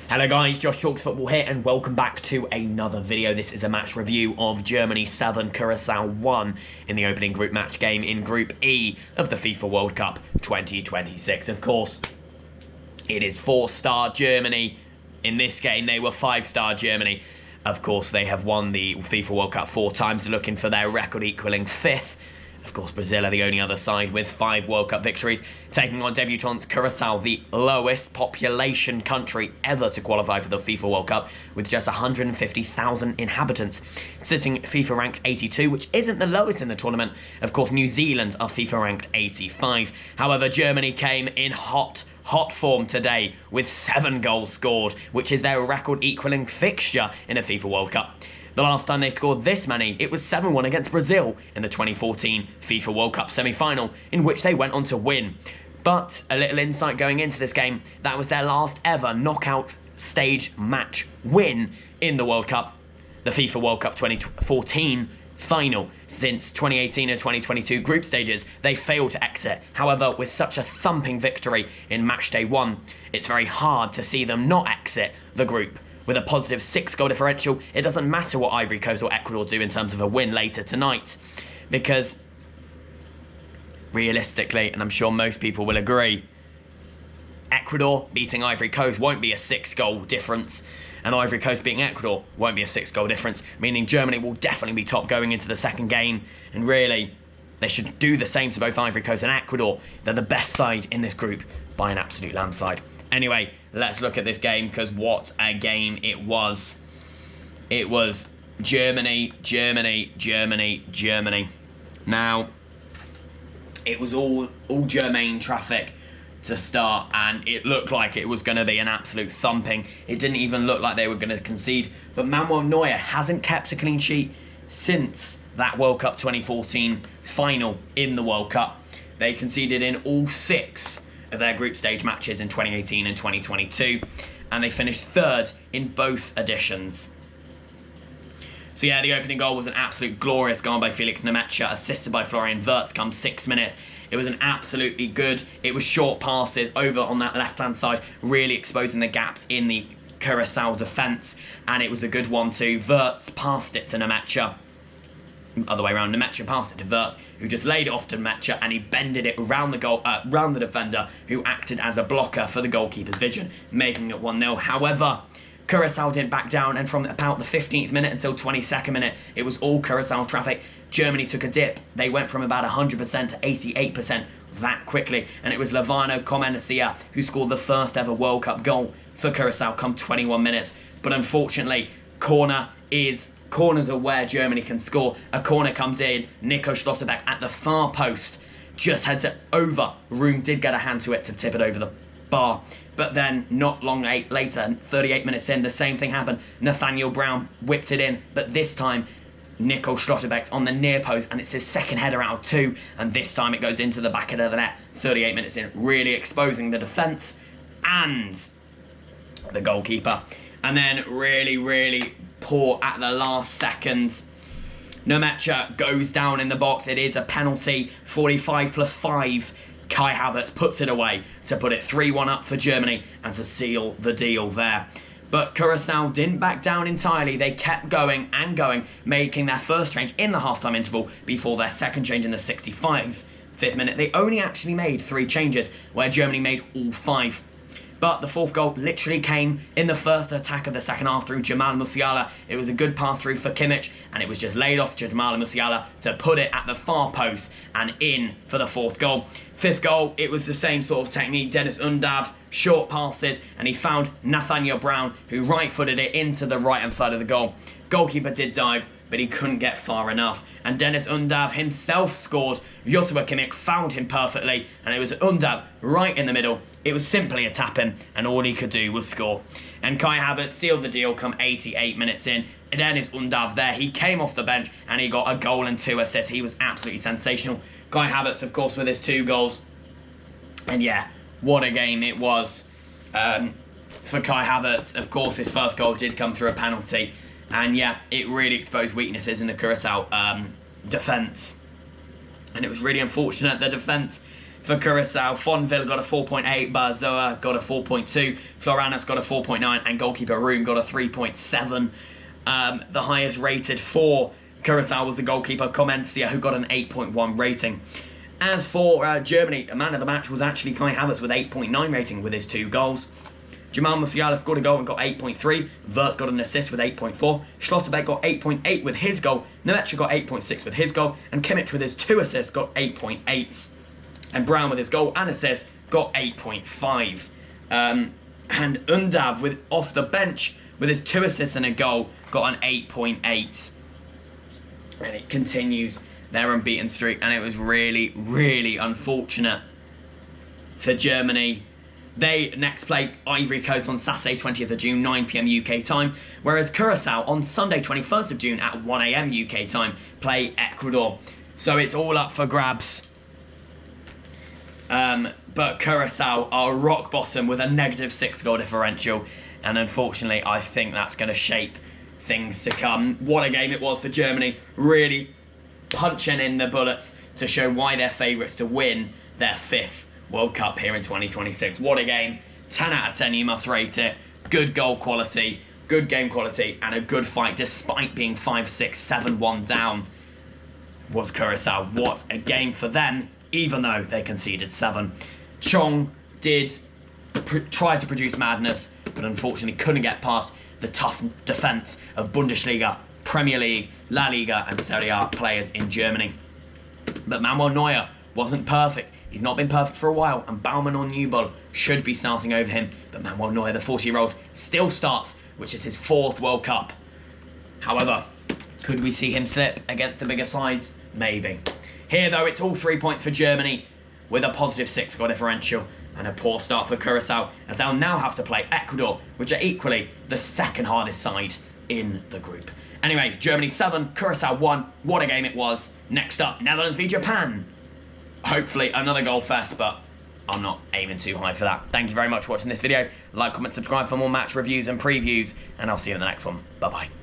Hello guys, Josh Talks Football here and welcome back to another video. This is a match review of Germany 7, Curacao 1 in the opening group match game in Group E of the FIFA World Cup 2026. Of course, it is 4-star Germany. In this game, they were 5-star Germany. Of course, they have won the FIFA World Cup 4 times, looking for their record equaling 5th. Of course, Brazil are the only other side with 5 World Cup victories, taking on debutants Curuçao, the lowest population country ever to qualify for the FIFA World Cup, with just 150,000 inhabitants, sitting FIFA ranked 82, which isn't the lowest in the tournament. Of course, New Zealand are FIFA ranked 85. However, Germany came in hot form today with 7 goals scored, which is their record equaling fixture in a FIFA World Cup. The last time they scored this many, it was 7-1 against Brazil in the 2014 FIFA World Cup semi-final, in which they went on to win. But a little insight going into this game, that was their last ever knockout stage match win in the World Cup, the FIFA World Cup 2014 final. Since 2018 and 2022 group stages, they failed to exit. However, with such a thumping victory in match day 1, it's very hard to see them not exit the group. With a positive 6-goal differential, it doesn't matter what Ivory Coast or Ecuador do in terms of a win later tonight, because realistically, and I'm sure most people will agree, Ecuador beating Ivory Coast won't be a 6-goal difference, and Ivory Coast beating Ecuador won't be a 6-goal difference, meaning Germany will definitely be top going into the second game, and really, they should do the same to both Ivory Coast and Ecuador. They're the best side in this group by an absolute landslide. Anyway, let's look at this game, because what a game it was. It was Germany, Germany, Germany, Germany. Now, it was all Germain traffic to start, and it looked like it was going to be an absolute thumping. It didn't even look like they were going to concede. But Manuel Neuer hasn't kept a clean sheet since that World Cup 2014 final in the World Cup. They conceded in all 6 of their group stage matches in 2018 and 2022, and they finished 3rd in both editions. So yeah, the opening goal was an absolute glorious goal by Felix Nemetcha, assisted by Florian Wirtz come 6 minutes. It was an absolutely good, it was short passes over on that left-hand side, really exposing the gaps in the Curuçao defence, and it was a good one too. Wirtz passed it to Nemetcha. Other way around, Nemetcha passed it to Wirtz, who just laid it off to Nemetcha, and he bended it around the defender, who acted as a blocker for the goalkeeper's vision, making it 1-0. However, Curuçao didn't back down, and from about the 15th minute until 22nd minute, it was all Curuçao traffic. Germany took a dip. They went from about 100% to 88% that quickly, and it was Lavano Comencia who scored the first ever World Cup goal for Curuçao come 21 minutes. But unfortunately, corners are where Germany can score. A corner comes in, Nico Schlotterbeck at the far post just heads it over. Room did get a hand to it to tip it over the bar. But then, not long later, 38 minutes in, the same thing happened. Nathaniel Brown whipped it in, but this time, Nico Schlotterbeck's on the near post, and it's his second header out of 2, and this time it goes into the back of the net. 38 minutes in, really exposing the defence and the goalkeeper. And then really poor at the last second. Nemetcha goes down in the box. It is a penalty. 45 plus 5. Kai Havertz puts it away to put it 3-1 up for Germany and to seal the deal there. But Curuçao didn't back down entirely. They kept going and going, making their first change in the half-time interval before their second change in the 65th minute. They only actually made 3 changes, where Germany made all 5. But the 4th goal literally came in the first attack of the second half through Jamal Musiala. It was a good pass through for Kimmich, and it was just laid off to Jamal Musiala to put it at the far post and in for the 4th goal. 5th goal, it was the same sort of technique. Dennis Undav, short passes, and he found Nathaniel Brown, who right-footed it into the right-hand side of the goal. Goalkeeper did dive, but he couldn't get far enough. And Dennis Undav himself scored. Joshua Kimmich found him perfectly, and it was Undav right in the middle. It was simply a tap-in, and all he could do was score. And Kai Havertz sealed the deal come 88 minutes in. And Dennis Undav there, he came off the bench, and he got a goal and 2 assists. He was absolutely sensational. Kai Havertz, of course, with his 2 goals. And yeah, what a game it was for Kai Havertz. Of course, his first goal did come through a penalty. And yeah, it really exposed weaknesses in the Curuçao defence. And it was really unfortunate the defence for Curuçao. Fonville got a 4.8, Barzoa got a 4.2, Floranas got a 4.9, and goalkeeper Room got a 3.7. The highest rated for Curuçao was the goalkeeper Comencia, who got an 8.1 rating. As for Germany, a man of the match was actually Kai Havertz with 8.9 rating with his 2 goals. Jamal Musiala scored a goal and got 8.3. Wirtz got an assist with 8.4. Schlotterbeck got 8.8 with his goal. Nemecha got 8.6 with his goal. And Kimmich with his 2 assists got 8.8. And Brown with his goal and assist got 8.5. And Undav with off the bench with his 2 assists and a goal got an 8.8. And it continues their unbeaten streak. And it was really, really unfortunate for Germany. They next play Ivory Coast on Saturday 20th of June, 9 PM UK time, whereas Curuçao on Sunday 21st of June at 1 AM UK time play Ecuador. So it's all up for grabs. But Curuçao are rock bottom with a -6 goal differential, and unfortunately I think that's going to shape things to come. What a game it was for Germany, really punching in the bullets to show why they're favourites to win their 5th World Cup here in 2026. What a game. 10 out of 10 you must rate it. Good goal quality, good game quality, and a good fight despite being 5-6, 7-1 down was Curuçao. What a game for them, even though they conceded 7. Chong did try to produce madness, but unfortunately couldn't get past the tough defence of Bundesliga, Premier League, La Liga and Serie A players in Germany. But Manuel Neuer wasn't perfect. He's not been perfect for a while, and Baumann or Newbold should be starting over him. But Manuel Neuer, the 40-year-old, still starts, which is his 4th World Cup. However, could we see him slip against the bigger sides? Maybe. Here, though, it's all 3 points for Germany, with a positive 6 goal differential, and a poor start for Curuçao, as they'll now have to play Ecuador, which are equally the 2nd hardest side in the group. Anyway, Germany 7, Curuçao 1. What a game it was. Next up, Netherlands v Japan. Hopefully another goal fest, but I'm not aiming too high for that. Thank you very much for watching this video. Like, comment, subscribe for more match reviews and previews, and I'll see you in the next one. Bye-bye.